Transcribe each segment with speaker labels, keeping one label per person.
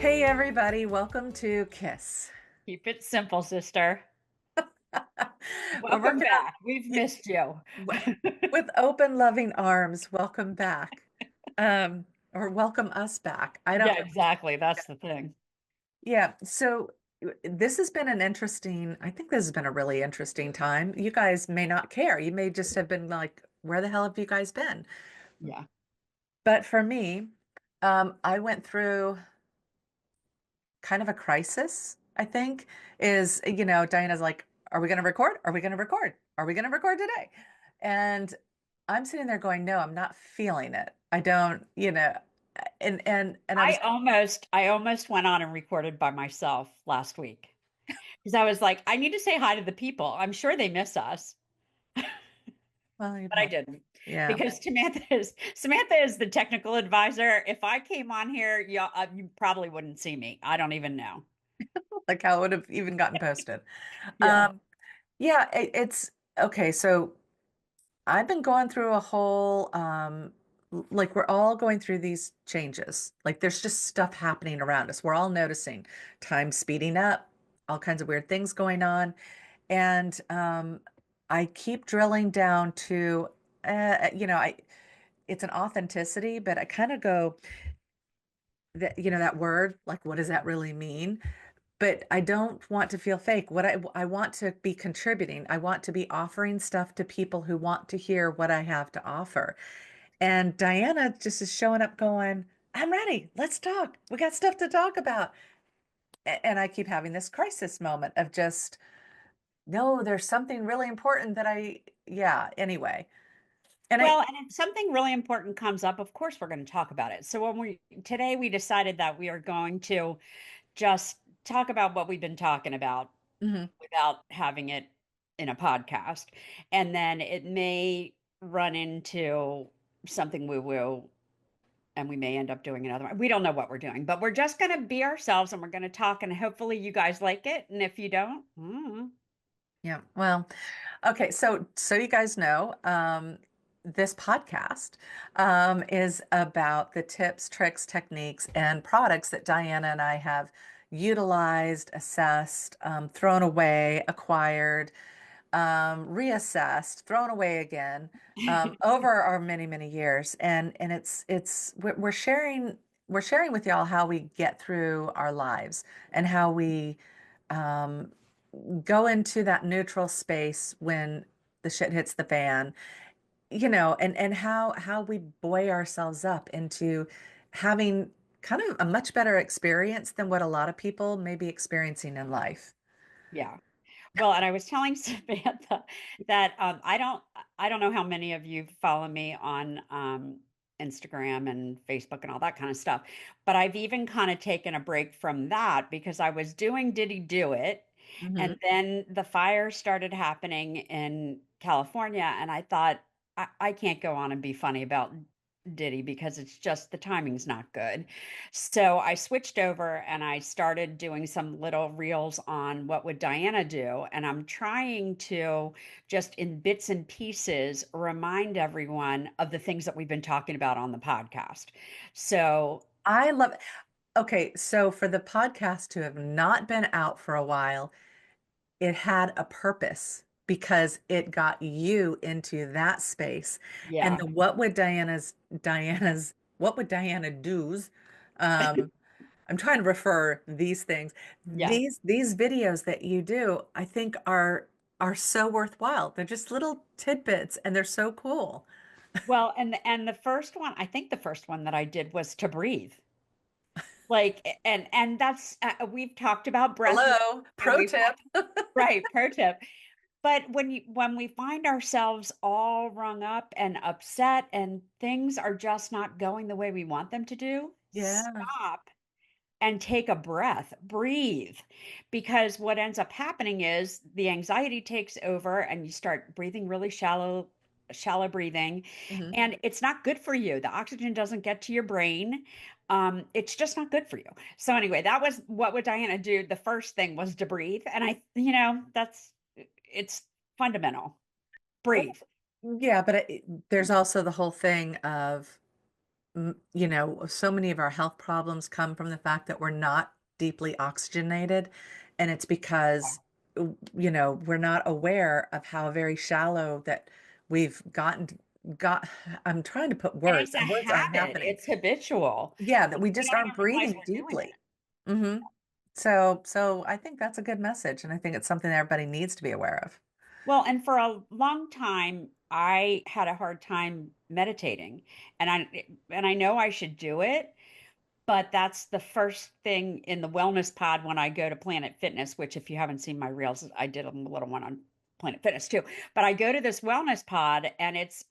Speaker 1: Hey, everybody, welcome to KISS.
Speaker 2: Keep it simple, sister.
Speaker 1: We're
Speaker 2: Welcome
Speaker 1: working on
Speaker 2: back. We've
Speaker 1: yeah,
Speaker 2: missed you.
Speaker 1: with open, loving arms. Welcome back. Or welcome us back. I
Speaker 2: Yeah,
Speaker 1: don't,
Speaker 2: exactly. That's the thing.
Speaker 1: yeah. So this has been I think this has been a really interesting time. You guys may not care. You may just have been like, where the hell have you guys been?
Speaker 2: Yeah.
Speaker 1: But for me, I went through kind of a crisis, I think, Diana's like, are we going to record? Are we going to record? Are we going to record today? And I'm sitting there going, no, I'm not feeling it. I don't, and I was,
Speaker 2: I almost went on and recorded by myself last week because I was like, I need to say hi to the people. I'm sure they miss us,
Speaker 1: well, you
Speaker 2: but I
Speaker 1: probably,
Speaker 2: didn't
Speaker 1: yeah,
Speaker 2: because Samantha is the technical advisor. If I came on here, you probably wouldn't see me. I don't even know.
Speaker 1: like how it would have even gotten posted.
Speaker 2: Yeah.
Speaker 1: Um, yeah, it's okay. So I've been going through a whole, like we're all going through these changes. Like there's just stuff happening around us. We're all noticing time speeding up, all kinds of weird things going on. And I keep drilling down to, it's an authenticity, but I kind of go that, that word, like, what does that really mean? But I don't want to feel fake. I want to be contributing. I want to be offering stuff to people who want to hear what I have to offer. And Diana just is showing up going, I'm ready. Let's talk. We got stuff to talk about. And I keep having this crisis moment of just, no, there's something really important yeah, anyway. And
Speaker 2: Well, and if something really important comes up, of course we're going to talk about it. So today we decided that we are going to just talk about what we've been talking about
Speaker 1: mhm.
Speaker 2: without having it in a podcast. And then it may run into something woo woo and we may end up doing another one. We don't know what we're doing, but we're just going to be ourselves and we're going to talk. And hopefully you guys like it. And if you don't,
Speaker 1: Yeah. Well, okay. So you guys know, this podcast, is about the tips, tricks, techniques, and products that Diana and I have utilized, assessed, thrown away, acquired, reassessed, thrown away again, over our many, many years. And we're sharing with y'all how we get through our lives and how we, um, go into that neutral space when the shit hits the fan, and how we buoy ourselves up into having kind of a much better experience than what a lot of people may be experiencing in life.
Speaker 2: yeah. Well, and I was telling Samantha that I don't know how many of you follow me on Instagram and Facebook and all that kind of stuff, but I've even kind of taken a break from that because I was doing Did He Do It? And
Speaker 1: Hmm.
Speaker 2: then the fire started happening in California, and I thought I can't go on and be funny about Diddy because it's just the timing's not good. So I switched over and I started doing some little reels on what would Diana do. And I'm trying to just in bits and pieces remind everyone of the things that we've been talking about on the podcast. So
Speaker 1: I love it. Okay, so for the podcast to have not been out for a while, it had a purpose because it got you into that space. And
Speaker 2: yeah,
Speaker 1: the Diana's what would Diana do's? Um, I'm trying to refer these things.
Speaker 2: yeah.
Speaker 1: These videos that you do, I think are so worthwhile. They're just little tidbits and they're so cool.
Speaker 2: Well, and the first one, I think the first one that I did was to breathe. Like and that's we've talked about breath
Speaker 1: Hello,
Speaker 2: and
Speaker 1: pro
Speaker 2: we've
Speaker 1: tip.
Speaker 2: right, pro tip. But when we find ourselves all rung up and upset and things are just not going the way we want them to do,
Speaker 1: Yeah.
Speaker 2: stop and take a breath, breathe. Because what ends up happening is the anxiety takes over and you start breathing really shallow breathing,
Speaker 1: Mhm.
Speaker 2: and it's not good for you. The oxygen doesn't get to your brain. It's just not good for you. So anyway, that was what would Diana do. The first thing was to breathe. And that's it's fundamental.
Speaker 1: Well,
Speaker 2: Breathe.
Speaker 1: yeah, but there's also the whole thing of so many of our health problems come from the fact that we're not deeply oxygenated. And it's because, we're not aware of how very shallow that we've got. I'm trying to put
Speaker 2: And
Speaker 1: words,
Speaker 2: it's a
Speaker 1: and words aren't
Speaker 2: habit,
Speaker 1: happening.
Speaker 2: it's habitual.
Speaker 1: Yeah, that we
Speaker 2: We
Speaker 1: just
Speaker 2: don't
Speaker 1: aren't
Speaker 2: even realize
Speaker 1: breathing
Speaker 2: we're doing it.
Speaker 1: deeply. Hmm. So I think that's a good message, and I think it's something that everybody needs to be aware of.
Speaker 2: Well, and for a long time, I had a hard time meditating, and I know I should do it, but that's the first thing in the wellness pod when I go to Planet Fitness, which if you haven't seen my reels, I did a little one on Planet Fitness too. But I go to this wellness pod and it's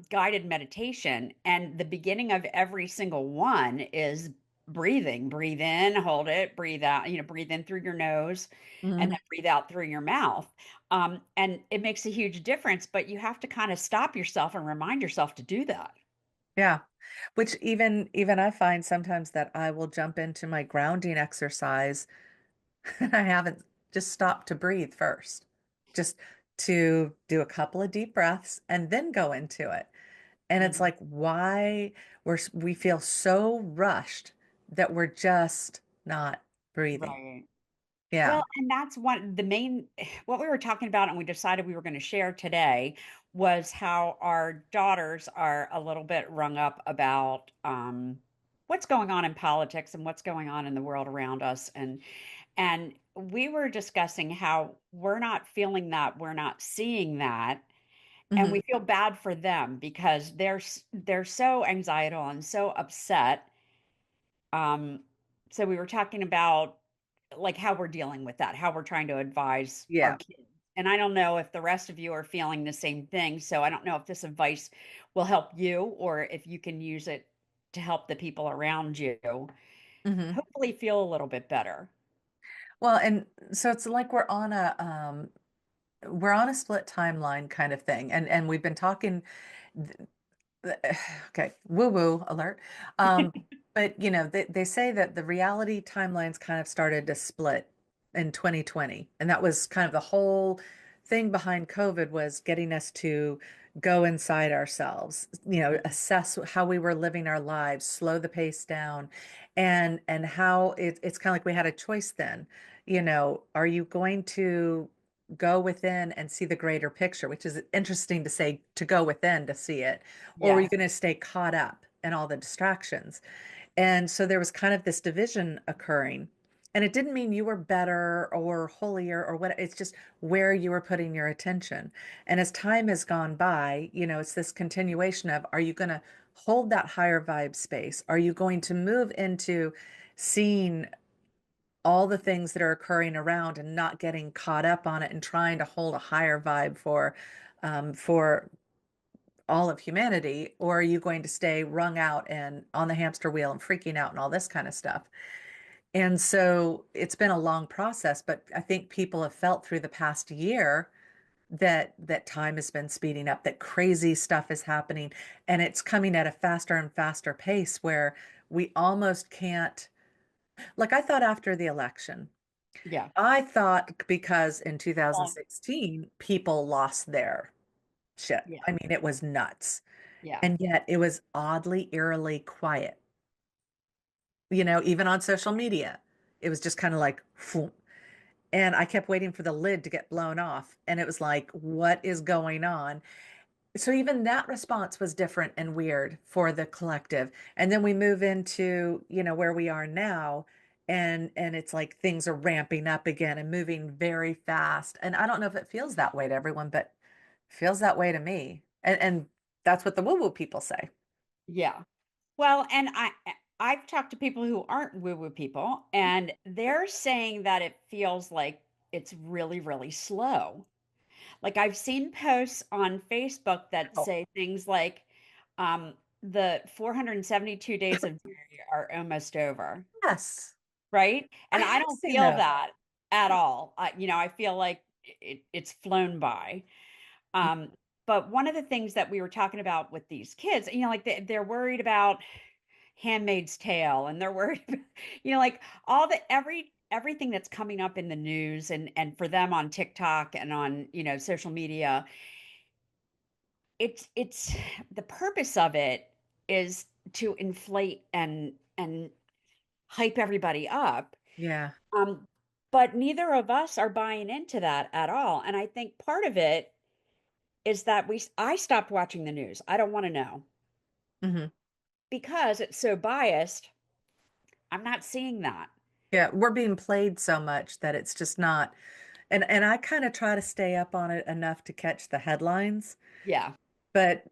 Speaker 2: guided meditation. And the beginning of every single one is breathing. Breathe in, hold it, breathe out, breathe in through your nose and
Speaker 1: Hmm.
Speaker 2: then breathe out through your mouth. And it makes a huge difference, but you have to kind of stop yourself and remind yourself to do that.
Speaker 1: Yeah. Which even I find sometimes that I will jump into my grounding exercise and I haven't just stopped to breathe first. Just to do a couple of deep breaths and then go into it. And it's
Speaker 2: Mhm.
Speaker 1: like why we feel so rushed that we're just not breathing.
Speaker 2: Right.
Speaker 1: Yeah.
Speaker 2: Well, and that's one the main what we were talking about and we decided we were going to share today was how our daughters are a little bit rung up about what's going on in politics and what's going on in the world around us and we were discussing how we're not feeling that, we're not seeing that, and
Speaker 1: Hmm.
Speaker 2: we feel bad for them because they're so anxietal and so upset. um, so we were talking about like how we're dealing with that, how we're trying to advise our
Speaker 1: Yeah.
Speaker 2: kids. And I don't know if the rest of you are feeling the same thing. So I don't know if this advice will help you or if you can use it to help the people around you
Speaker 1: Hmm.
Speaker 2: hopefully feel a little bit better.
Speaker 1: Well, and so it's like we're on a split timeline kind of thing. And we've been talking. Okay, woo woo alert. But they say that the reality timelines kind of started to split in 2020. And that was kind of the whole thing behind COVID was getting us to go inside ourselves, assess how we were living our lives, slow the pace down, and how it's kind of like we had a choice then. Are you going to go within and see the greater picture, which is interesting to say to go within to see it, or are you
Speaker 2: Yes.
Speaker 1: going to stay caught up in all the distractions? And so there was kind of this division occurring. And it didn't mean you were better or holier or what, it's just where you were putting your attention. And as time has gone by, it's this continuation of are you going to hold that higher vibe space? Are you going to move into seeing all the things that are occurring around and not getting caught up on it and trying to hold a higher vibe for all of humanity, or are you going to stay wrung out and on the hamster wheel and freaking out and all this kind of stuff? And so it's been a long process, but I think people have felt through the past year that time has been speeding up, that crazy stuff is happening, and it's coming at a faster and faster pace where we almost can't. Like I thought after the election,
Speaker 2: Yeah.
Speaker 1: I thought because in
Speaker 2: Well,
Speaker 1: 2016 people lost their shit.
Speaker 2: yeah.
Speaker 1: I mean, it was nuts.
Speaker 2: Yeah.
Speaker 1: And yet it was oddly, eerily quiet. Even on social media, it was just kind of like, phoom. And I kept waiting for the lid to get blown off. And it was like, what is going on? So even that response was different and weird for the collective. And then we move into, where we are now. And it's like things are ramping up again and moving very fast. And I don't know if it feels that way to everyone, but it feels that way to me. And that's what the woo-woo people say.
Speaker 2: Yeah. Well, and I've talked to people who aren't woo-woo people, and they're saying that it feels like it's really, really slow. Like I've seen posts on Facebook that
Speaker 1: Oh,
Speaker 2: say things like, the 472 days of duty are almost over,
Speaker 1: yes,
Speaker 2: right?
Speaker 1: I
Speaker 2: And I
Speaker 1: have
Speaker 2: don't
Speaker 1: seen
Speaker 2: feel
Speaker 1: those.
Speaker 2: that at all. I feel like it's flown by. Um, but one of the things that we were talking about with these kids, like they're worried about Handmaid's Tale, and they're worried, like all everything that's coming up in the news, and for them on TikTok and on social media. It's the purpose of it. is to inflate and hype everybody up.
Speaker 1: Yeah.
Speaker 2: Um, but neither of us are buying into that at all. And I think part of it is that I stopped watching the news. I don't want to know
Speaker 1: Hmm.
Speaker 2: because it's so biased. I'm not seeing that.
Speaker 1: Yeah, we're being played so much that it's just not. And I kind of try to stay up on it enough to catch the headlines,
Speaker 2: Yeah.
Speaker 1: but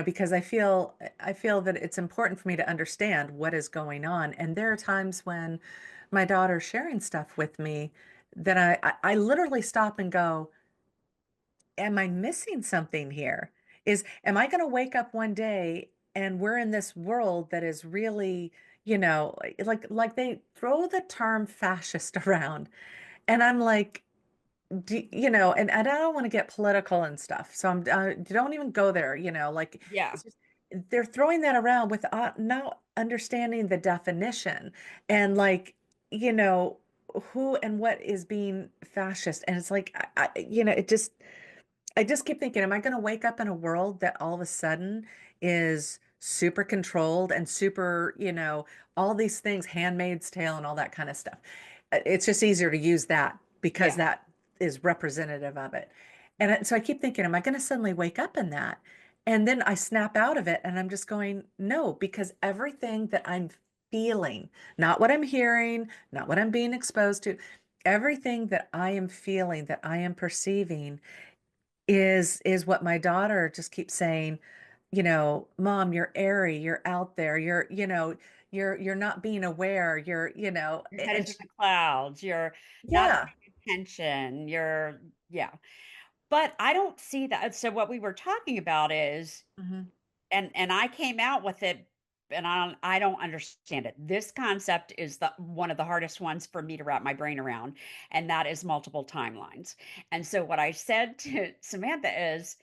Speaker 1: because I feel that it's important for me to understand what is going on. And there are times when my daughter's sharing stuff with me that I literally stop and go, am I missing something here? Am I going to wake up one day and we're in this world that is really, like they throw the term fascist around, and I'm like, and I don't want to get political and stuff. So don't even go there, like
Speaker 2: Yeah.
Speaker 1: it's just they're throwing that around with not understanding the definition and like, you know, who and what is being fascist. And it's like, I just keep thinking, am I going to wake up in a world that all of a sudden is super controlled and super, all these things, Handmaid's Tale and all that kind of stuff. It's just easier to use that because
Speaker 2: Yeah.
Speaker 1: that is representative of it. And so I keep thinking, am I going to suddenly wake up in that? And then I snap out of it and I'm just going, no, because everything that I'm feeling, not what I'm hearing, not what I'm being exposed to, everything that I am feeling, that I am perceiving is what my daughter just keeps saying, Mom, you're airy, you're out there, you're not being aware,
Speaker 2: Your head
Speaker 1: and
Speaker 2: is in the clouds. You're not
Speaker 1: yeah.
Speaker 2: paying attention. Yeah. But I don't see that. So what we were talking about is,
Speaker 1: Hmm.
Speaker 2: and I came out with it, and I don't understand it. This concept is the one of the hardest ones for me to wrap my brain around, and that is multiple timelines. And so what I said to Samantha is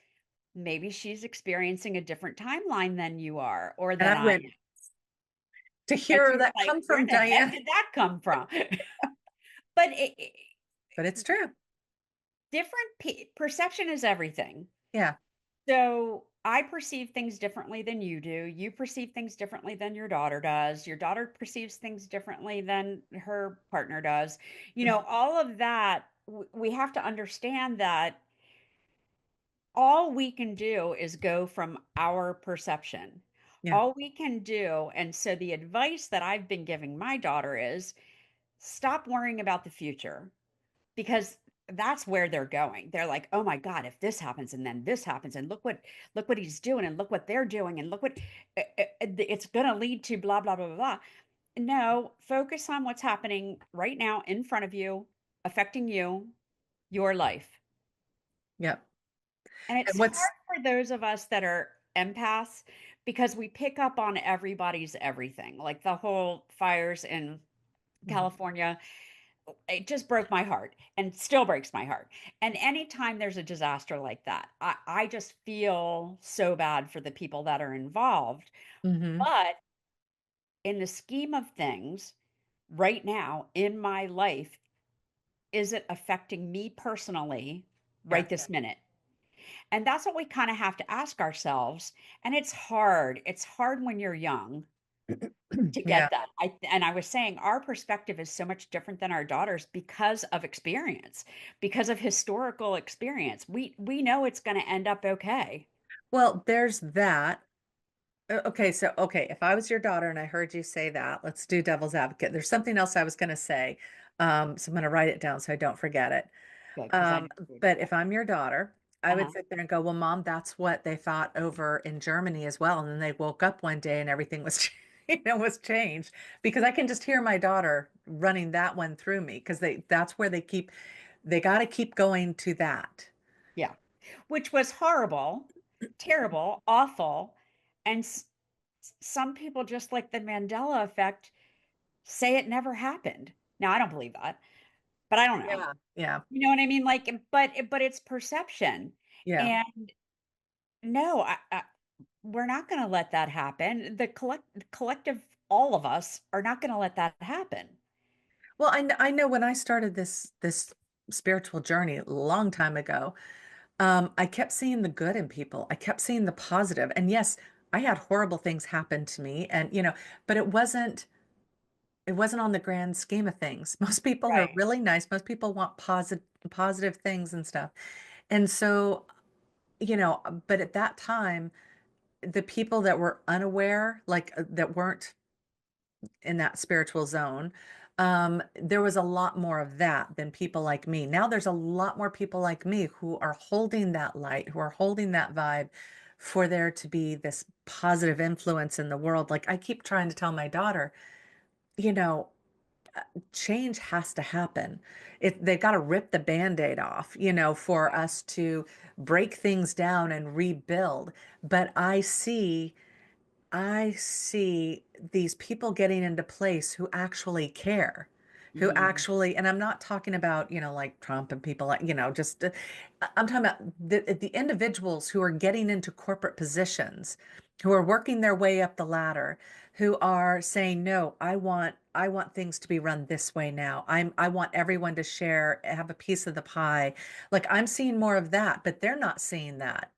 Speaker 2: maybe she's experiencing a different timeline than you are or
Speaker 1: And
Speaker 2: than
Speaker 1: I
Speaker 2: I
Speaker 1: went
Speaker 2: am.
Speaker 1: to
Speaker 2: And
Speaker 1: hear
Speaker 2: she was
Speaker 1: that
Speaker 2: like,
Speaker 1: come
Speaker 2: where
Speaker 1: from
Speaker 2: the heck
Speaker 1: Diane.
Speaker 2: did that come from? But
Speaker 1: But it's true.
Speaker 2: different perception is everything.
Speaker 1: Yeah.
Speaker 2: So I perceive things differently than you do. You perceive things differently than your daughter does. Your daughter perceives things differently than her partner does. All of that, we have to understand that all we can do is go from our perception.
Speaker 1: Yeah.
Speaker 2: All we can do. And so the advice that I've been giving my daughter is stop worrying about the future because that's where they're going. They're like, "Oh my God, if this happens and then this happens and look what he's doing and look what they're doing and look what it's going to lead to blah blah blah blah blah." No, focus on what's happening right now in front of you, affecting you, your life.
Speaker 1: Yeah.
Speaker 2: And
Speaker 1: And
Speaker 2: it's
Speaker 1: what's
Speaker 2: hard for those of us that are empaths because we pick up on everybody's everything. Like the whole fires in
Speaker 1: Mhm.
Speaker 2: California, it just broke my heart and still breaks my heart. And anytime there's a disaster like that, I just feel so bad for the people that are involved.
Speaker 1: Mhm.
Speaker 2: But in the scheme of things, right now in my life, is it affecting me personally
Speaker 1: Yeah.
Speaker 2: right this minute? And that's what we kind of have to ask ourselves. And it's hard. It's hard when you're young to
Speaker 1: Yeah.
Speaker 2: get that. And I was saying our perspective is so much different than our daughters because of experience, because of historical experience. We know it's going to end up okay.
Speaker 1: Well, there's that. Okay, if I was your daughter and I heard you say that, let's do devil's advocate. There's something else I was going to say. So I'm going to write it down so I don't forget it.
Speaker 2: Good, because I know you would
Speaker 1: But
Speaker 2: forget.
Speaker 1: if I'm your daughter, I would
Speaker 2: Uh-huh.
Speaker 1: sit there and go, well, Mom, that's what they thought over in Germany as well. And then they woke up one day and everything was, was changed because I can just hear my daughter running that one through me because that's where they got to keep going to that.
Speaker 2: Yeah. Which was horrible, terrible, awful. And some people, just like the Mandela effect, say it never happened. Now, I don't believe that, but I don't know.
Speaker 1: Yeah. Yeah.
Speaker 2: You know what I mean? Like, but it's perception.
Speaker 1: Yeah.
Speaker 2: And no, we're not going to let that happen. The collective, all of us are not going to let that happen.
Speaker 1: Well, I know when I started this spiritual journey a long time ago, I kept seeing the good in people. I kept seeing the positive. And yes, I had horrible things happen to me and, but it wasn't on the grand scheme of things. Most people are
Speaker 2: Right.
Speaker 1: really nice. Most people want positive things and stuff. And so, but at that time, the people that were unaware, like that weren't in that spiritual zone, there was a lot more of that than people like me. Now there's a lot more people like me who are holding that light, who are holding that vibe for there to be this positive influence in the world. Like I keep trying to tell my daughter, you know, change has to happen. They've got to rip the band-aid off, for us to break things down and rebuild. But I see these people getting into place who actually care, who
Speaker 2: Mhm.
Speaker 1: actually, and I'm not talking about, like Trump and people like, just, I'm talking about the individuals who are getting into corporate positions, who are working their way up the ladder, who are saying, no, I want things to be run this way now. I want everyone to share, have a piece of the pie. Like I'm seeing more of that, but they're not seeing that.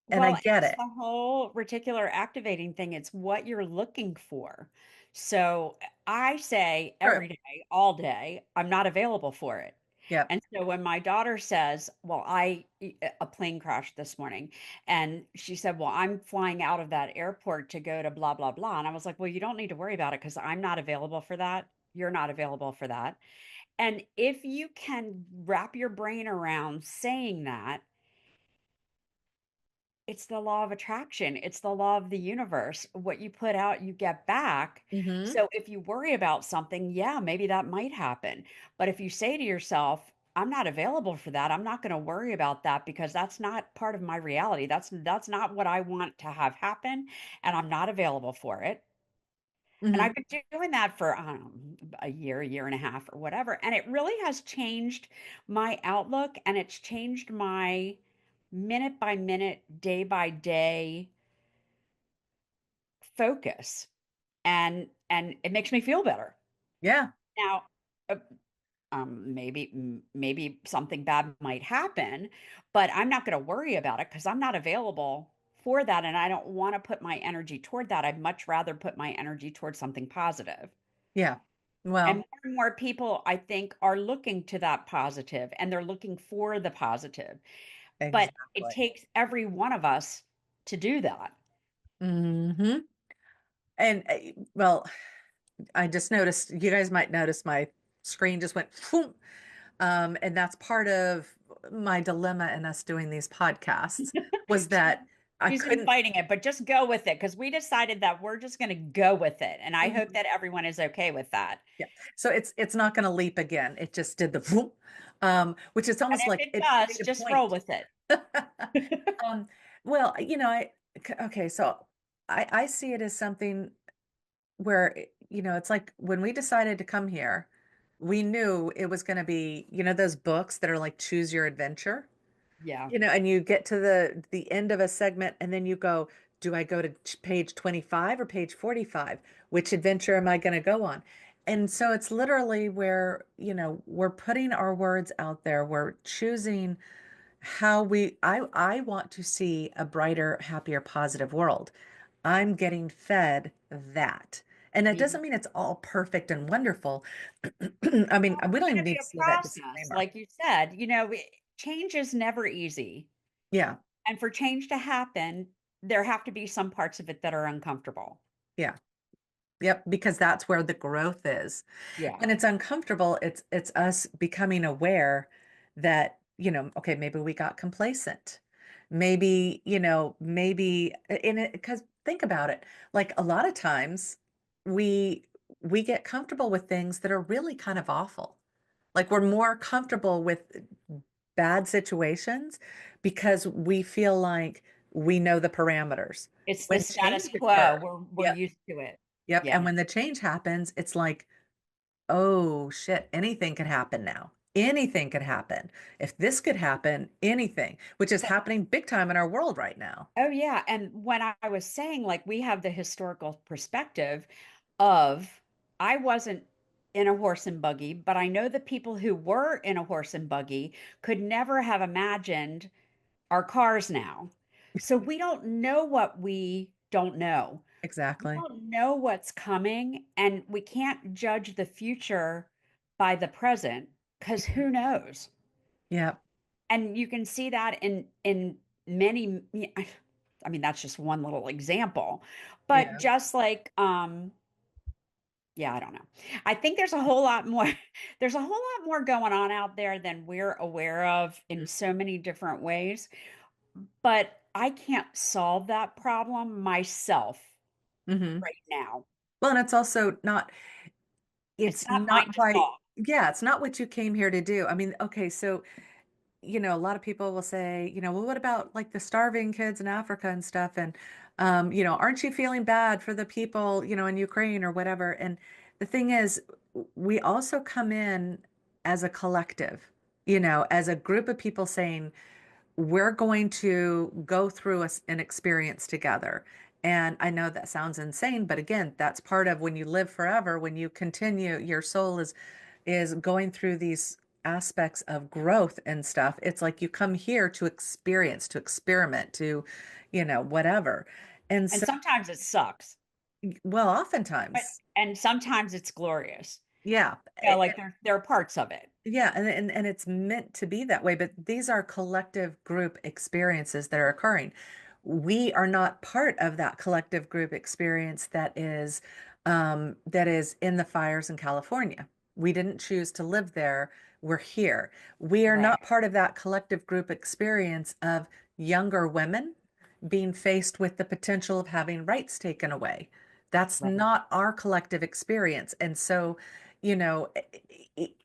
Speaker 1: And I
Speaker 2: Well, and
Speaker 1: get
Speaker 2: it's
Speaker 1: it.
Speaker 2: the whole reticular activating thing. It's what you're looking for. So I say
Speaker 1: True.
Speaker 2: every day, all day, I'm not available for it.
Speaker 1: Yep.
Speaker 2: And so when my daughter says, well, a plane crashed this morning, and she said, well, I'm flying out of that airport to go to blah, blah, blah. And I was like, well, you don't need to worry about it because I'm not available for that. You're not available for that. And if you can wrap your brain around saying that, it's the law of attraction. It's the law of the universe. What you put out, you get back.
Speaker 1: Hmm.
Speaker 2: So if you worry about something, yeah, maybe that might happen. But if you say to yourself, I'm not available for that. I'm not going to worry about that because that's not part of my reality. That's not what I want to have happen, and I'm not available for it. And
Speaker 1: Hmm.
Speaker 2: I've been doing that for a year and a half or whatever, and it really has changed my outlook, and it's changed my minute by minute, day by day focus, and it makes me feel better.
Speaker 1: Yeah.
Speaker 2: Now, uh, maybe something bad might happen, but I'm not going to worry about it because I'm not available for that, and I don't want to put my energy toward that. I'd much rather put my energy towards something positive.
Speaker 1: Yeah.
Speaker 2: And
Speaker 1: Well,
Speaker 2: more people, I think, are looking to that positive and they're looking for the positive. But it
Speaker 1: exactly.
Speaker 2: takes every one of us to do that.
Speaker 1: Hmm. And well, I just noticed you guys might notice my screen just went phoom. And that's part of my dilemma in us doing these podcasts was
Speaker 2: She,
Speaker 1: that I
Speaker 2: she's been
Speaker 1: couldn't.
Speaker 2: fighting it, but just go with it because we decided that we're just going to go with it. And I hope
Speaker 1: Mhm.
Speaker 2: that everyone is okay with that.
Speaker 1: Yeah. So it's not going to leap again. It just did the phoom, which is
Speaker 2: And
Speaker 1: almost
Speaker 2: if
Speaker 1: like
Speaker 2: it
Speaker 1: it
Speaker 2: does,
Speaker 1: made a
Speaker 2: just roll
Speaker 1: point.
Speaker 2: with it.
Speaker 1: um, well, okay, so I see it as something where it's like when we decided to come here, we knew it was going to be, those books that are like choose your adventure,
Speaker 2: Yeah.
Speaker 1: and you get to the end of a segment and then you go, do I go to page 25 or page 45? Which adventure am I going to go on? And so it's literally where, we're putting our words out there. We're choosing how I want to see a brighter, happier, positive world. I'm getting fed that. And that doesn't
Speaker 2: Mhm.
Speaker 1: mean it's all perfect and wonderful. I mean,
Speaker 2: Well,
Speaker 1: we
Speaker 2: it's
Speaker 1: don't
Speaker 2: going
Speaker 1: even
Speaker 2: to be
Speaker 1: need to
Speaker 2: a
Speaker 1: say that
Speaker 2: process.
Speaker 1: disclaimer.
Speaker 2: Like you said, change is never easy.
Speaker 1: Yeah.
Speaker 2: And for change to happen, there have to be some parts of it that are uncomfortable.
Speaker 1: Yeah. Yep, because that's where the growth is.
Speaker 2: Yeah.
Speaker 1: When it's uncomfortable, it's us becoming aware that, okay, maybe we got complacent. Maybe in it because think about it. Like a lot of times we get comfortable with things that are really kind of awful. Like we're more comfortable with bad situations because we feel like we know the parameters.
Speaker 2: It's the
Speaker 1: When
Speaker 2: status
Speaker 1: change
Speaker 2: quo.
Speaker 1: occurs,
Speaker 2: We're
Speaker 1: yep,
Speaker 2: used to it.
Speaker 1: yep.
Speaker 2: Yeah.
Speaker 1: And when the change happens, it's like, oh shit, anything could happen now. Anything could happen. If this could happen, anything, which is
Speaker 2: But
Speaker 1: happening big time in our world right now.
Speaker 2: oh yeah, and when I was saying like we have the historical perspective of I wasn't in a horse and buggy, but I know the people who were in a horse and buggy could never have imagined our cars now. So we don't know what we don't know. We
Speaker 1: Exactly.
Speaker 2: don't know what's coming, and we can't judge the future by the present because who knows?
Speaker 1: Yeah.
Speaker 2: And you can see that in many I mean, that's just one little example. But
Speaker 1: Yeah.
Speaker 2: just like yeah, I don't know. I think there's a whole lot more there's a whole lot more going on out there than we're aware of in so many different ways, but I can't solve that problem myself
Speaker 1: Hmm.
Speaker 2: right now.
Speaker 1: Well, and it's also not,
Speaker 2: It's
Speaker 1: it's
Speaker 2: not mine
Speaker 1: not
Speaker 2: to
Speaker 1: why,
Speaker 2: solve.
Speaker 1: yeah, it's not what you came here to do. I mean, okay, so, a lot of people will say, well, what about like the starving kids in Africa and stuff? And, aren't you feeling bad for the people, in Ukraine or whatever? And the thing is, we also come in as a collective, as a group of people saying, we're going to go through an experience together. And I know that sounds insane, but again, that's part of when you live forever, when you continue, your soul is going through these aspects of growth and stuff. It's like you come here to experience, to experiment, to, whatever. And
Speaker 2: And
Speaker 1: so,
Speaker 2: sometimes it sucks,
Speaker 1: well,
Speaker 2: but
Speaker 1: oftentimes,
Speaker 2: and sometimes it's glorious.
Speaker 1: yeah.
Speaker 2: Yeah, like there are parts of it.
Speaker 1: Yeah, and it's meant to be that way, but these are collective group experiences that are occurring. We are not part of that collective group experience that is in the fires in California. We didn't choose to live there. We're here. We are
Speaker 2: Right,
Speaker 1: not part of that collective group experience of younger women being faced with the potential of having rights taken away. That's
Speaker 2: right.
Speaker 1: not our collective experience. And so, you know,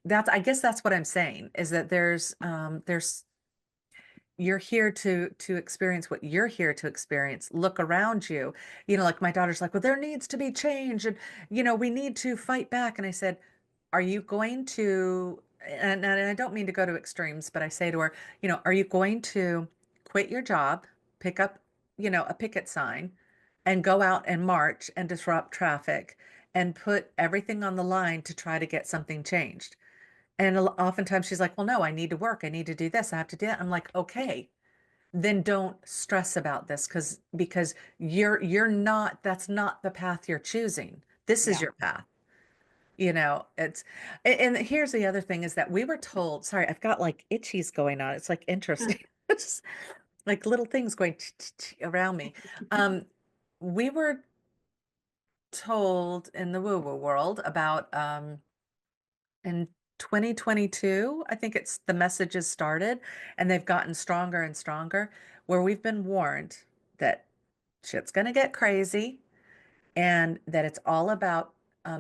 Speaker 1: that's, I guess that's what I'm saying is that there's you're here to experience what you're here to experience. Look around you. Like my daughter's like, well, there needs to be change, and we need to fight back. And I said, are you going to, and I don't mean to go to extremes, but I say to her, are you going to quit your job, pick up, a picket sign, and go out and march and disrupt traffic and put everything on the line to try to get something changed? And oftentimes she's like, well, no, I need to work. I need to do this. I have to do that. I'm like, okay, then don't stress about this because you're not, that's not the path you're choosing. This is
Speaker 2: Yeah.
Speaker 1: your path. It's, and here's the other thing is that we were told, sorry, I've got like itchies going on. It's like interesting. It's like little things going around me. Um, we were told in the woo-woo world about in 2022, I think it's the messages started and they've gotten stronger and stronger, where we've been warned that shit's going to get crazy and that it's all about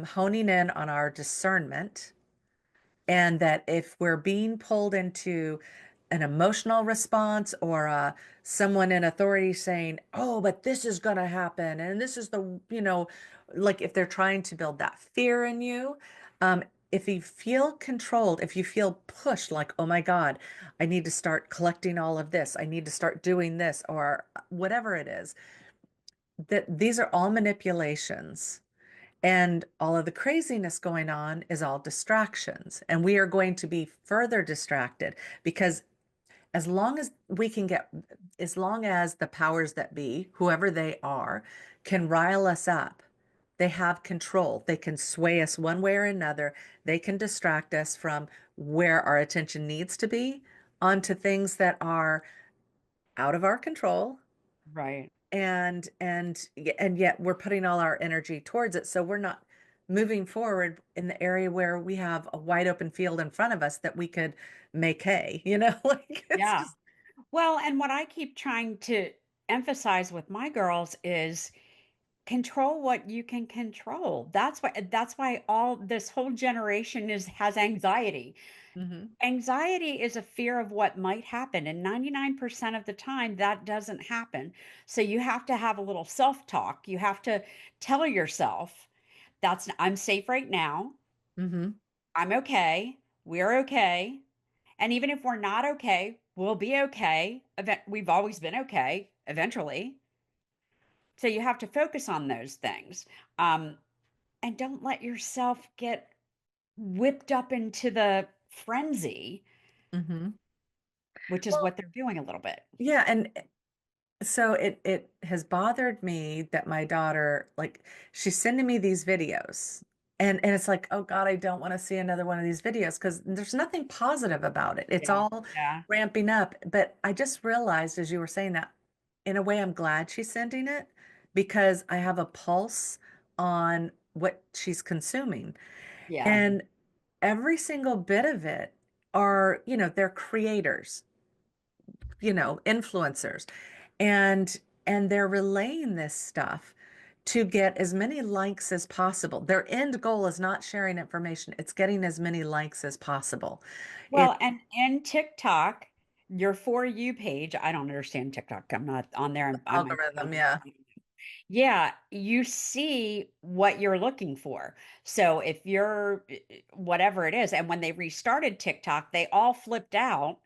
Speaker 1: honing in on our discernment, and that if we're being pulled into an emotional response or someone in authority saying, oh, but this is going to happen and this is like if they're trying to build that fear in you, if you feel controlled, if you feel pushed like, oh my God, I need to start collecting all of this, I need to start doing this, or whatever it is, that these are all manipulations. And all of the craziness going on is all distractions. And we are going to be further distracted because as long as we can get, as long as the powers that be, whoever they are, can rile us up, they have control. They can sway us one way or another. They can distract us from where our attention needs to be onto things that are out of our control,
Speaker 2: Right.
Speaker 1: and yet we're putting all our energy towards it, so we're not moving forward in the area where we have a wide open field in front of us that we could make hay, like it's
Speaker 2: Yeah.
Speaker 1: just.
Speaker 2: Well, and what I keep trying to emphasize with my girls is control what you can control. That's why all this whole generation is has anxiety.
Speaker 1: Hmm.
Speaker 2: Anxiety is a fear of what might happen, and 99% of the time that doesn't happen. So you have to have a little self-talk. You have to tell yourself, I'm safe right now.
Speaker 1: Hmm.
Speaker 2: I'm okay. We're okay. And even if we're not okay, we'll be okay. We've always been okay eventually. So you have to focus on those things. Um, and don't let yourself get whipped up into the frenzy,
Speaker 1: Hmm.
Speaker 2: which is
Speaker 1: Well,
Speaker 2: what they're doing a little bit.
Speaker 1: yeah, and So it has bothered me that my daughter, like, she's sending me these videos, and it's like, oh God, I don't want to see another one of these videos because there's nothing positive about it. It's
Speaker 2: Yeah.
Speaker 1: all
Speaker 2: Yeah.
Speaker 1: ramping up. But I just realized as you were saying that, in a way, I'm glad she's sending it because I have a pulse on what she's consuming.
Speaker 2: Yeah.
Speaker 1: And every single bit of it are, they're creators, influencers, and they're relaying this stuff to get as many likes as possible. Their end goal is not sharing information, it's getting as many likes as possible. It
Speaker 2: Well, and in TikTok, your For You page, I don't understand TikTok. I'm not on there. I might be on
Speaker 1: algorithm,
Speaker 2: there.
Speaker 1: yeah.
Speaker 2: Yeah, you see what you're looking for. So if you're whatever it is, and when they restarted TikTok, they all flipped out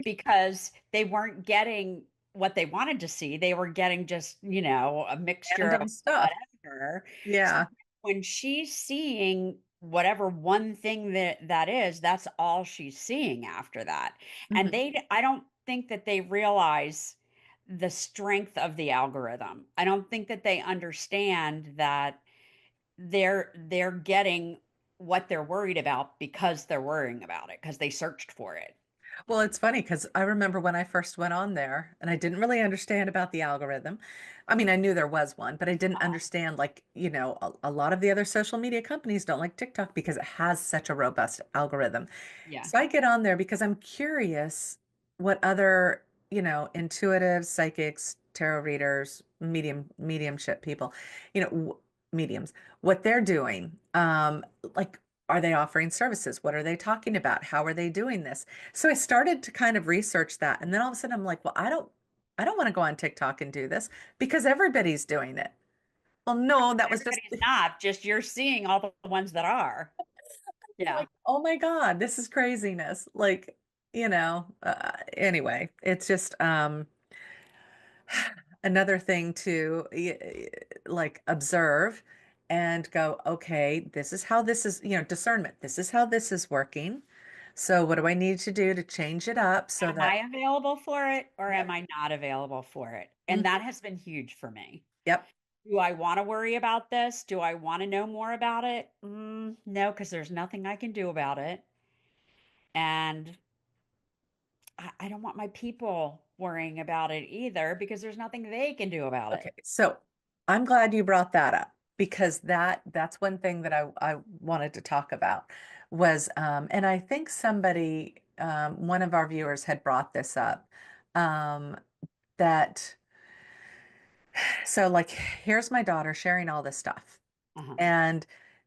Speaker 2: because they weren't getting what they wanted to see. They were getting just, a mixture
Speaker 1: Random
Speaker 2: of
Speaker 1: stuff.
Speaker 2: whatever. So
Speaker 1: Yeah.
Speaker 2: when she's seeing whatever one thing that is, that's all she's seeing after that. And
Speaker 1: Mhm.
Speaker 2: I don't think that they realize the strength of the algorithm. I don't think that they understand that they're getting what they're worried about because they're worrying about it, because they searched for it.
Speaker 1: Well, it's funny because I remember when I first went on there and I didn't really understand about the algorithm. I mean, I knew there was one, but I didn't understand, like, a lot of the other social media companies don't like TikTok because it has such a robust algorithm.
Speaker 2: Yeah.
Speaker 1: So I get on there because I'm curious what other, intuitive psychics, tarot readers, mediumship people, mediums, what they're doing. Like, are they offering services? What are they talking about? How are they doing this? So I started to kind of research that, and then all of a sudden I'm like, well, I don't want to go on TikTok and do this because everybody's doing it. Well, no, that was just
Speaker 2: Everybody's not, just you're seeing all the ones that are. Yeah.
Speaker 1: like, oh my God, this is craziness. Like, anyway, it's just another thing to like observe and go, okay, this is how this is, discernment. This is how this is working. So what do I need to do to change it up so
Speaker 2: Am
Speaker 1: that,
Speaker 2: I available for it or am
Speaker 1: yep,
Speaker 2: I not available for it? And
Speaker 1: mhm,
Speaker 2: that has been huge for me.
Speaker 1: yep.
Speaker 2: Do I want to worry about this? Do I want to know more about it? No, because there's nothing I can do about it. And I don't want my people worrying about it either because there's nothing they can do about
Speaker 1: Okay,
Speaker 2: it.
Speaker 1: so I'm glad you brought that up because that's one thing that I wanted to talk about was and I think somebody one of our viewers had brought this up um, that so like here's my daughter sharing all this stuff
Speaker 2: Uh-huh.
Speaker 1: and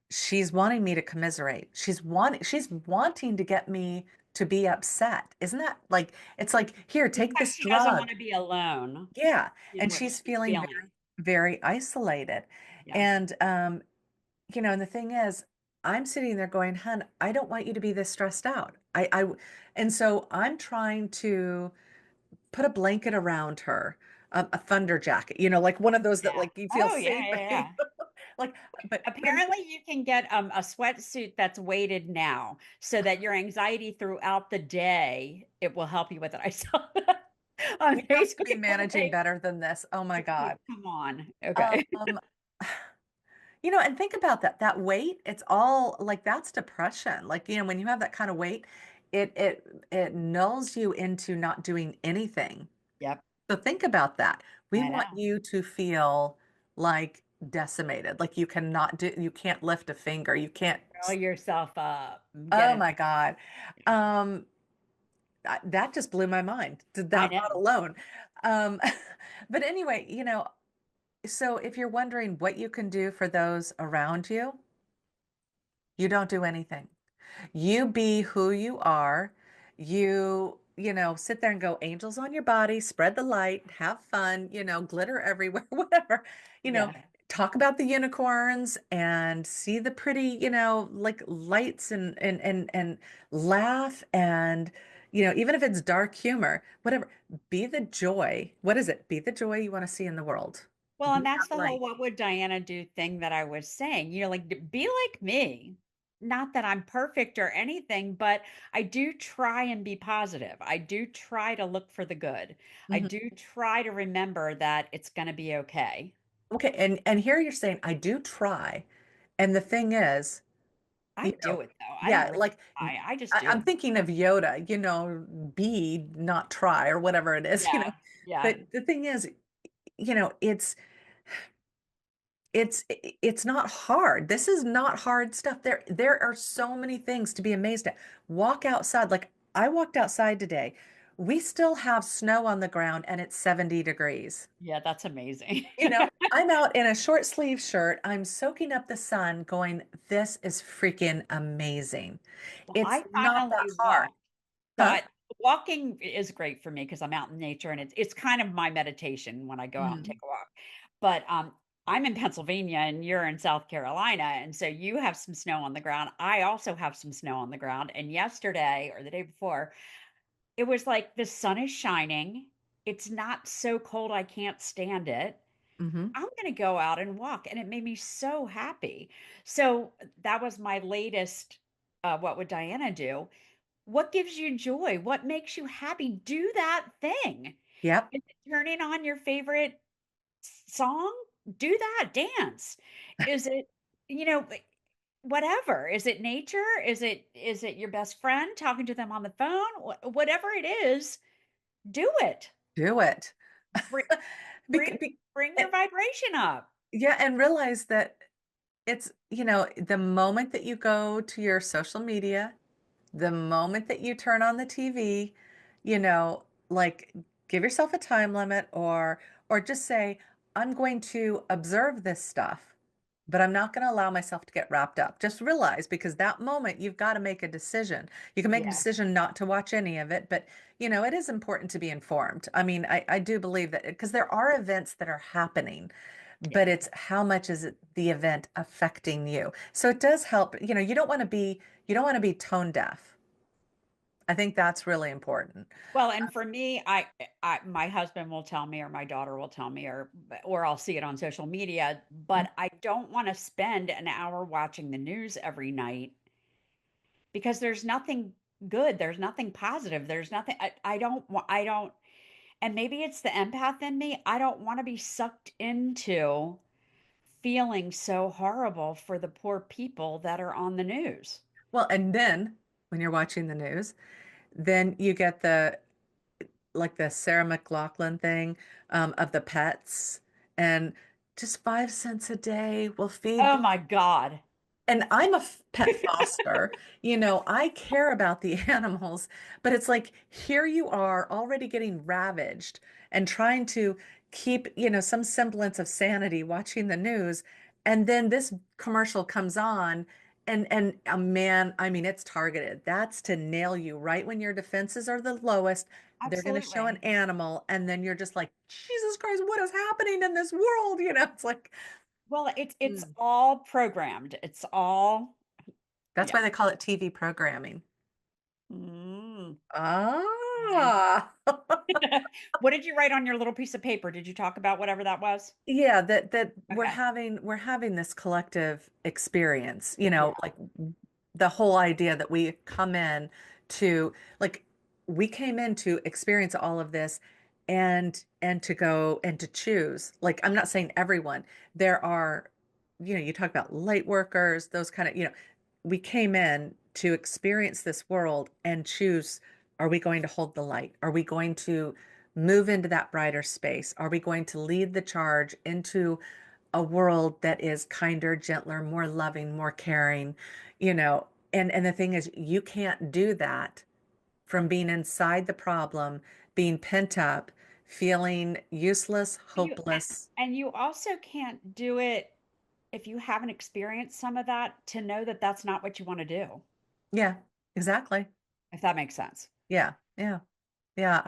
Speaker 1: she's wanting me to commiserate. She's wanting to get me to be upset. Isn't that like it's like here, take
Speaker 2: Because
Speaker 1: this
Speaker 2: she doesn't want
Speaker 1: drug.
Speaker 2: to be alone
Speaker 1: Yeah,
Speaker 2: in
Speaker 1: and
Speaker 2: what
Speaker 1: she's
Speaker 2: she's
Speaker 1: feeling
Speaker 2: feeling.
Speaker 1: very, very isolated.
Speaker 2: Yeah.
Speaker 1: And and the thing is, I'm sitting there going, "Hun, I don't want you to be this stressed out." And so I'm trying to put a blanket around her, a thunder jacket, like one of those that
Speaker 2: Yeah.
Speaker 1: like you feel
Speaker 2: Oh, yeah,
Speaker 1: safe,
Speaker 2: yeah, yeah.
Speaker 1: like, but I'm
Speaker 2: Apparently, you can get a sweatsuit that's weighted now so that your anxiety throughout the day, it will help you with it. I saw that on
Speaker 1: we have to
Speaker 2: Facebook
Speaker 1: be
Speaker 2: the other
Speaker 1: managing
Speaker 2: day.
Speaker 1: better than this. Oh my
Speaker 2: Like,
Speaker 1: God.
Speaker 2: come on. Okay.
Speaker 1: Um, and think about that weight, it's all like that's depression. Like, when you have that kind of weight, it nulls you into not doing anything.
Speaker 2: Yep.
Speaker 1: So think about that. We
Speaker 2: I
Speaker 1: want
Speaker 2: know.
Speaker 1: you to feel like decimated, like you can't lift a finger. You can't,
Speaker 2: Curl yourself up. Get
Speaker 1: oh
Speaker 2: it.
Speaker 1: my God. Um, that just blew my mind.
Speaker 2: I
Speaker 1: That thought
Speaker 2: know.
Speaker 1: alone. Um, but anyway, so if you're wondering what you can do for those around you, you don't do anything. You be who you are. Sit there and go, angels on your body, spread the light, have fun, glitter everywhere, whatever. You know,
Speaker 2: Yeah.
Speaker 1: talk about the unicorns and see the pretty, like lights and laugh and even if it's dark humor, whatever, be the joy. What is it? Be the joy you want to see in the world.
Speaker 2: Well,
Speaker 1: Be
Speaker 2: and that's
Speaker 1: that
Speaker 2: the whole
Speaker 1: light.
Speaker 2: what would Diana do thing that I was saying. Like be like me. not that I'm perfect or anything, but I do try and be positive. I do try to look for the good. I
Speaker 1: Mhm.
Speaker 2: do try to remember that it's going to be okay.
Speaker 1: Okay, and here you're saying I do try. And the thing is,
Speaker 2: I
Speaker 1: you know,
Speaker 2: do it though. I don't
Speaker 1: yeah,
Speaker 2: really
Speaker 1: like
Speaker 2: try. I just
Speaker 1: I'm
Speaker 2: do.
Speaker 1: thinking of Yoda, be, not try, or whatever it is,
Speaker 2: Yeah. Yeah.
Speaker 1: But the thing is, it's not hard. This is not hard stuff. There are so many things to be amazed at. Walk outside. Like I walked outside today. We still have snow on the ground and it's 70 degrees.
Speaker 2: Yeah, that's amazing.
Speaker 1: I'm out in a short sleeve shirt. I'm soaking up the sun going, this is freaking amazing.
Speaker 2: Well,
Speaker 1: It's
Speaker 2: I
Speaker 1: not that
Speaker 2: finally
Speaker 1: hard.
Speaker 2: walked. So
Speaker 1: Huh?
Speaker 2: walking is great for me because I'm out in nature and it's kind of my meditation when I go out and take
Speaker 1: Mhm.
Speaker 2: a walk. But I'm in Pennsylvania and you're in South Carolina, and so you have some snow on the ground. I also have some snow on the ground. And yesterday or the day before, it was like the sun is shining. It's not so cold I can't stand it.
Speaker 1: Mhm.
Speaker 2: I'm going to go out and walk. And it made me so happy. So that was my latest. What would Diana do? What gives you joy? What makes you happy? Do that thing.
Speaker 1: Yep.
Speaker 2: Is it turning on your favorite song? Do that. Dance. Is it, you know, whatever. Is it nature? Is it your best friend talking to them on the phone? Whatever it is, do it.
Speaker 1: Do it.
Speaker 2: Bring bring
Speaker 1: Bec- be-
Speaker 2: bring your
Speaker 1: and-
Speaker 2: vibration up.
Speaker 1: yeah, and realize that the moment that you go to your social media, the moment that you turn on the TV, like give yourself a time limit or just say, I'm going to observe this stuff, but I'm not going to allow myself to get wrapped up. Just realize because that moment you've got to make a decision. You can make a
Speaker 2: Yeah.
Speaker 1: decision not to watch any of it, but it is important to be informed. I mean, I do believe that because there are events that are happening, but
Speaker 2: Yeah.
Speaker 1: it's how much is it the event affecting you. So it does help, you don't want to be tone deaf. I think that's really important.
Speaker 2: Well, and for me, my husband will tell me, or my daughter will tell me, or I'll see it on social media. But I don't want to spend an hour watching the news every night because there's nothing good. There's nothing positive. There's nothing. I don't want. I don't. And maybe it's the empath in me. I don't want to be sucked into feeling so horrible for the poor people that are on the news.
Speaker 1: Well, and then when you're watching the news, then you get the Sarah McLachlan thing of the pets, and just 5 cents a day will feed
Speaker 2: Oh
Speaker 1: the.
Speaker 2: my God.
Speaker 1: And I'm a pet foster. I care about the animals, but it's like here you are already getting ravaged and trying to keep, some semblance of sanity watching the news. And then this commercial comes on and a man, I mean, it's targeted. That's to nail you right when your defenses are the lowest. They're going to show an
Speaker 2: Absolutely.
Speaker 1: animal, and then you're just like, Jesus Christ, what is happening in this world? It's like,
Speaker 2: Well, it's
Speaker 1: mm.
Speaker 2: all programmed. It's all
Speaker 1: That's
Speaker 2: yeah.
Speaker 1: why they call it TV programming.
Speaker 2: Mm. Mm.
Speaker 1: Ah,
Speaker 2: What did you write on your little piece of paper? Did you talk about whatever that was?
Speaker 1: yeah, that we're
Speaker 2: Okay.
Speaker 1: having this collective experience,
Speaker 2: Yeah.
Speaker 1: like the whole idea that we come in to like we came in to experience all of this and to go and to choose. Like I'm not saying everyone. There are, you talk about light workers, those kind of, we came in to experience this world and choose, are we going to hold the light? Are we going to move into that brighter space? Are we going to lead the charge into a world that is kinder, gentler, more loving, more caring? And the thing is, you can't do that from being inside the problem, being pent up, feeling useless,
Speaker 2: You
Speaker 1: hopeless.
Speaker 2: and you also can't do it if you haven't experienced some of that to know that that's not what you want to do,
Speaker 1: Yeah, exactly.
Speaker 2: if that makes sense.
Speaker 1: Yeah, yeah, yeah.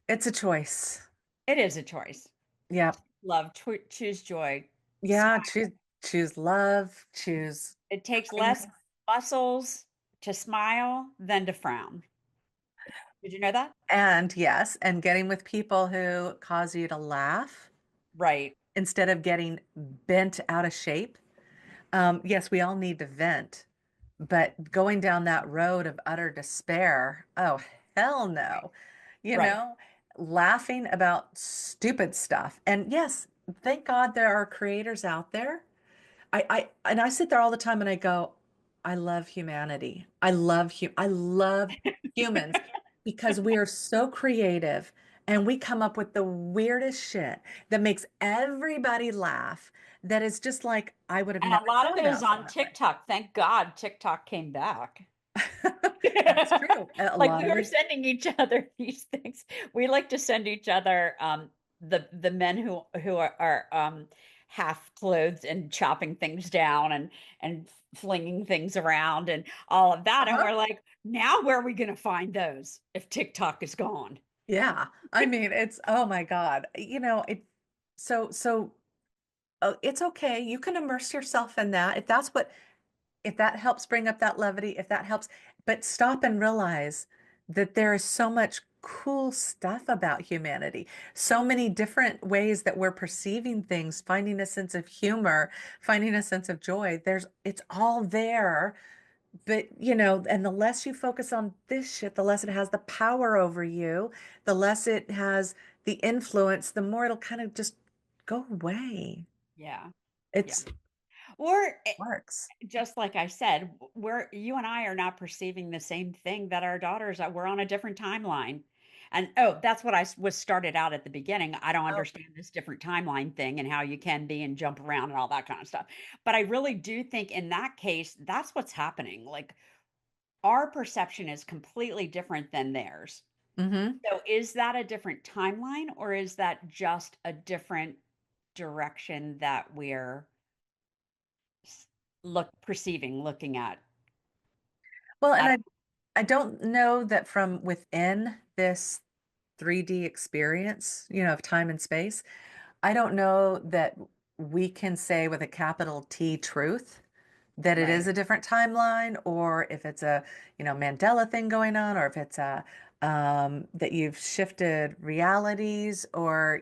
Speaker 1: It's a choice.
Speaker 2: It is a choice.
Speaker 1: Yeah,
Speaker 2: Love, choose joy.
Speaker 1: yeah.
Speaker 2: Smile.
Speaker 1: Choose love. Choose
Speaker 2: It takes less
Speaker 1: kindness.
Speaker 2: muscles to smile than to frown. Did you know that?
Speaker 1: And yes, and getting with people who cause you to laugh
Speaker 2: Right.
Speaker 1: instead of getting bent out of shape. Yes, we all need to vent, but going down that road of utter despair, oh, hell
Speaker 2: Right.
Speaker 1: no. You
Speaker 2: Right.
Speaker 1: know, laughing about stupid stuff. And yes, thank God there are creators out there. And I sit there all the time and I go, I love humanity. I love humans because we are so creative and we come up with the weirdest shit that makes everybody laugh. That is just like I would have
Speaker 2: And a
Speaker 1: never
Speaker 2: lot of
Speaker 1: thought
Speaker 2: it is
Speaker 1: about
Speaker 2: on
Speaker 1: something that way.
Speaker 2: TikTok. Thank God TikTok came back.
Speaker 1: That's true. A
Speaker 2: Like
Speaker 1: lot
Speaker 2: we
Speaker 1: of
Speaker 2: were
Speaker 1: it.
Speaker 2: sending each other these things. We like to send each other the men who are half clothed and chopping things down and flinging things around and all of that. And
Speaker 1: Uh-huh.
Speaker 2: we're like, now where are we going to find those if TikTok is gone?
Speaker 1: Yeah. I mean, it's oh my God. So it's okay. You can immerse yourself in that. If that helps bring up that levity, if that helps, but stop and realize that there is so much cool stuff about humanity, so many different ways that we're perceiving things, finding a sense of humor, finding a sense of joy. It's all there. But, and the less you focus on this shit, the less it has the power over you, the less it has the influence, the more it'll kind of just go away.
Speaker 2: Yeah. Yeah.
Speaker 1: It's
Speaker 2: Or
Speaker 1: works.
Speaker 2: just like I said, we're you and I are not perceiving the same thing that our daughters are. We're on a different timeline. And oh, that's what was started out at the beginning. I don't
Speaker 1: Oh,
Speaker 2: understand this different timeline thing and how you can be and jump around and all that kind of stuff. But I really do think in that case, that's what's happening. Like our perception is completely different than theirs.
Speaker 1: mm-hmm.
Speaker 2: So is that a different timeline or is that just a different direction that we're looking at?
Speaker 1: Well, and
Speaker 2: I
Speaker 1: I don't know that from within this 3D experience, of time and space, I don't know that we can say with a capital T truth that it is
Speaker 2: Right.
Speaker 1: a different timeline or if it's a, Mandela thing going on or if it's a that you've shifted realities or,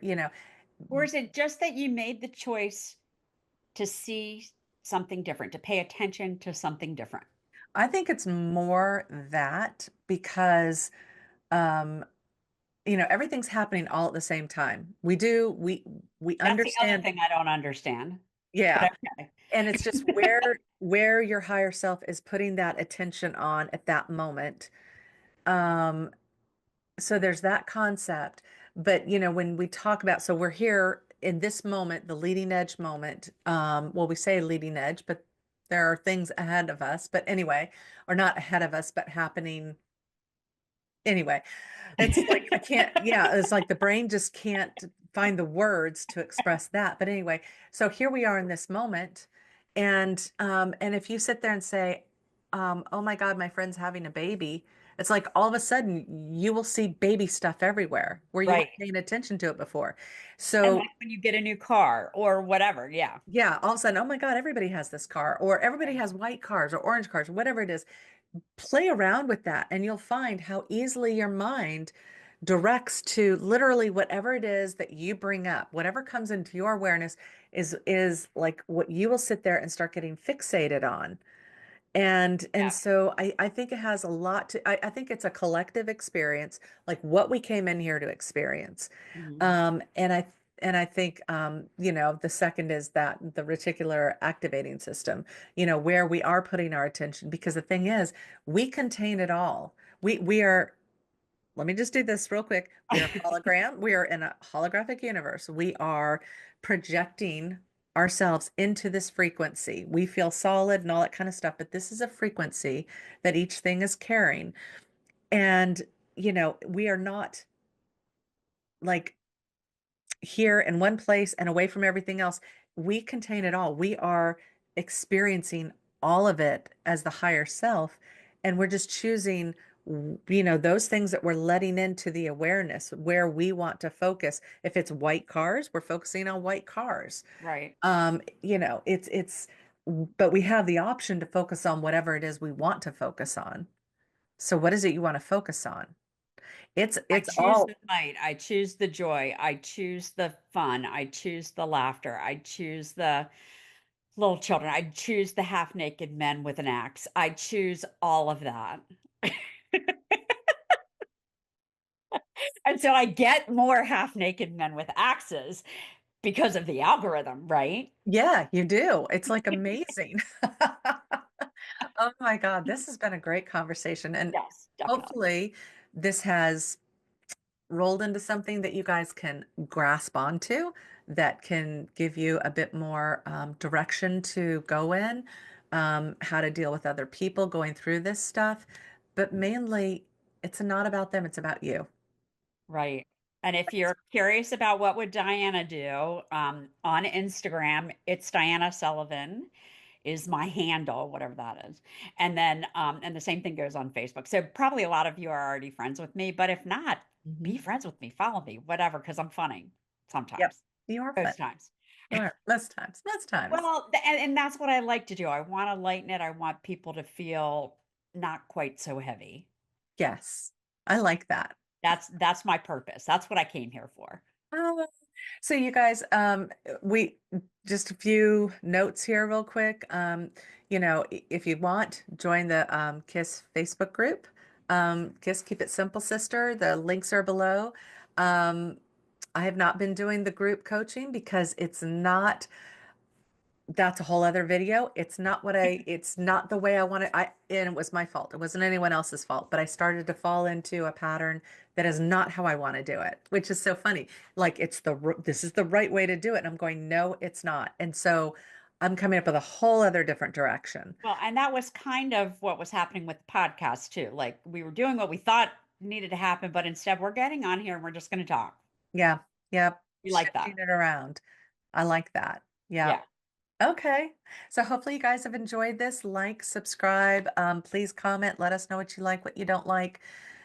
Speaker 2: Or is it just that you made the choice to see something different, to pay attention to something different?
Speaker 1: I think it's more that because um everything's happening all at the same time. We
Speaker 2: That's the other
Speaker 1: understand,
Speaker 2: thing I don't understand. But
Speaker 1: yeah.
Speaker 2: okay.
Speaker 1: And it's just where your higher self is putting that attention on at that moment. Um, so there's that concept. But when we talk about, so we're here in this moment, the leading edge moment. Well, we say leading edge, but there are things ahead of us. But anyway, or not ahead of us, but happening anyway. It's like I can't, yeah, it's like the brain just can't find the words to express that. But anyway, so here we are in this moment. And if you sit there and say, oh my God, my friend's having a baby, it's like all of a sudden you will see baby stuff everywhere where you weren't
Speaker 2: Right.
Speaker 1: paying attention to it before.
Speaker 2: And
Speaker 1: So
Speaker 2: like when you get a new car or whatever. Yeah.
Speaker 1: yeah, all of a sudden, oh my God, everybody has this car, or everybody
Speaker 2: Right.
Speaker 1: has white cars or orange cars, or whatever it is. Play around with that, and you'll find how easily your mind directs to literally whatever it is that you bring up, whatever comes into your awareness is like what you will sit there and start getting fixated on. And
Speaker 2: Yeah.
Speaker 1: so I think it has a lot to I think it's a collective experience, like what we came in here to experience.
Speaker 2: Mhm.
Speaker 1: And I think the second is that the reticular activating system, where we are putting our attention, because the thing is, we contain it all. We are let me just do this real quick. We are hologram. We are in a holographic universe. We are projecting ourselves into this frequency. We feel solid and all that kind of stuff, but this is a frequency that each thing is carrying. And, we are not like here in one place and away from everything else. We contain it all. We are experiencing all of it as the higher self. And we're just choosing, those things that we're letting into the awareness where we want to focus. If it's white cars, we're focusing on white cars.
Speaker 2: Right.
Speaker 1: But we have the option to focus on whatever it is we want to focus on. So what is it you want to focus on?
Speaker 2: I
Speaker 1: It's
Speaker 2: choose
Speaker 1: all
Speaker 2: the light. I choose the joy. I choose the fun. I choose the laughter. I choose the little children. I'd choose the half naked men with an axe. I'd choose all of that. And so I get more half naked men with axes because of the algorithm, right?
Speaker 1: Yeah, you do. It's like amazing. Oh my God, this has been a great conversation. And
Speaker 2: Yes, definitely.
Speaker 1: hopefully, this has rolled into something that you guys can grasp onto, that can give you a bit more direction to go in, how to deal with other people going through this stuff. But mainly, it's not about them, it's about you.
Speaker 2: Right. And if you're curious about what would Diana do, on Instagram, it's Diana Sullivan is my handle, whatever that is. And then, and the same thing goes on Facebook. So probably a lot of you are already friends with me, but if not, be
Speaker 1: Mhm.
Speaker 2: friends with me, follow me, whatever, because I'm funny
Speaker 1: Yep.
Speaker 2: sometimes,
Speaker 1: You are fun.
Speaker 2: most times.
Speaker 1: You are. Most times. Most times.
Speaker 2: Well, and that's what I like to do. I want to lighten it. I want people to feel not quite so heavy.
Speaker 1: Yes. I like that.
Speaker 2: That's my purpose. That's what I came here for.
Speaker 1: Oh, so you guys, we just a few notes here real quick. If you want, join the KISS Facebook group. KISS Keep It Simple Sister. The links are below. Um, I have not been doing the group coaching because it's not, that's a whole other video. It's not the way I want it. And it was my fault. It wasn't anyone else's fault, but I started to fall into a pattern that is not how I want to do it, which is so funny. Like this is the right way to do it. And I'm going, no, it's not. And so I'm coming up with a whole other different direction.
Speaker 2: Well, and that was kind of what was happening with the podcast too. Like we were doing what we thought needed to happen, but instead we're getting on here and we're just going to talk.
Speaker 1: Yeah. Yep.
Speaker 2: We like that.
Speaker 1: Shifting it around. I like that.
Speaker 2: Yeah.
Speaker 1: Yep. Okay. So hopefully you guys have enjoyed this. Like, subscribe. Please comment. Let us know what you like, what you don't like.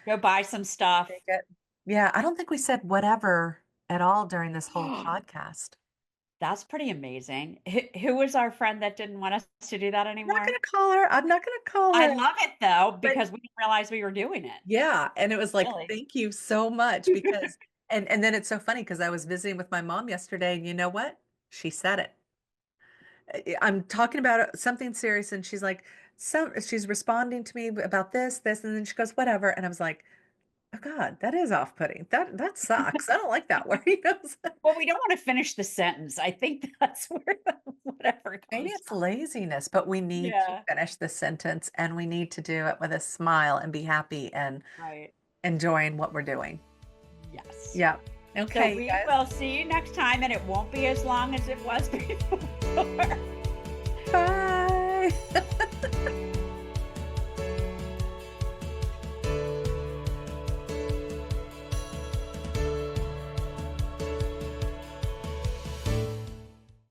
Speaker 2: Go buy some stuff.
Speaker 1: Take it. Yeah, I don't think we said whatever at all during this whole podcast.
Speaker 2: That's pretty amazing. Who was our friend that didn't want us to do that
Speaker 1: I'm not
Speaker 2: anymore?
Speaker 1: gonna call her. I'm not gonna call
Speaker 2: I
Speaker 1: her.
Speaker 2: love it though,
Speaker 1: But
Speaker 2: because we didn't realize we were doing it.
Speaker 1: yeah, and it was like,
Speaker 2: Really.
Speaker 1: thank you so much because and then it's so funny because I was visiting with my mom yesterday, and you know what? She said it. I'm talking about something serious, and she's like, she's responding to me about this, and then she goes, whatever. And I was like, oh God, that is off-putting. That sucks. I don't like that word.
Speaker 2: Well, we don't want to finish the sentence. I think that's where the whatever
Speaker 1: Maybe
Speaker 2: comes
Speaker 1: it's
Speaker 2: from.
Speaker 1: laziness, but we need to
Speaker 2: Yeah.
Speaker 1: finish the sentence and we need to do it with a smile and be happy and
Speaker 2: Right.
Speaker 1: enjoying what we're doing.
Speaker 2: Yes.
Speaker 1: Yeah.
Speaker 2: So
Speaker 1: Okay, you
Speaker 2: we
Speaker 1: guys.
Speaker 2: will see you next time, and it won't be as long as it was before.
Speaker 1: Bye.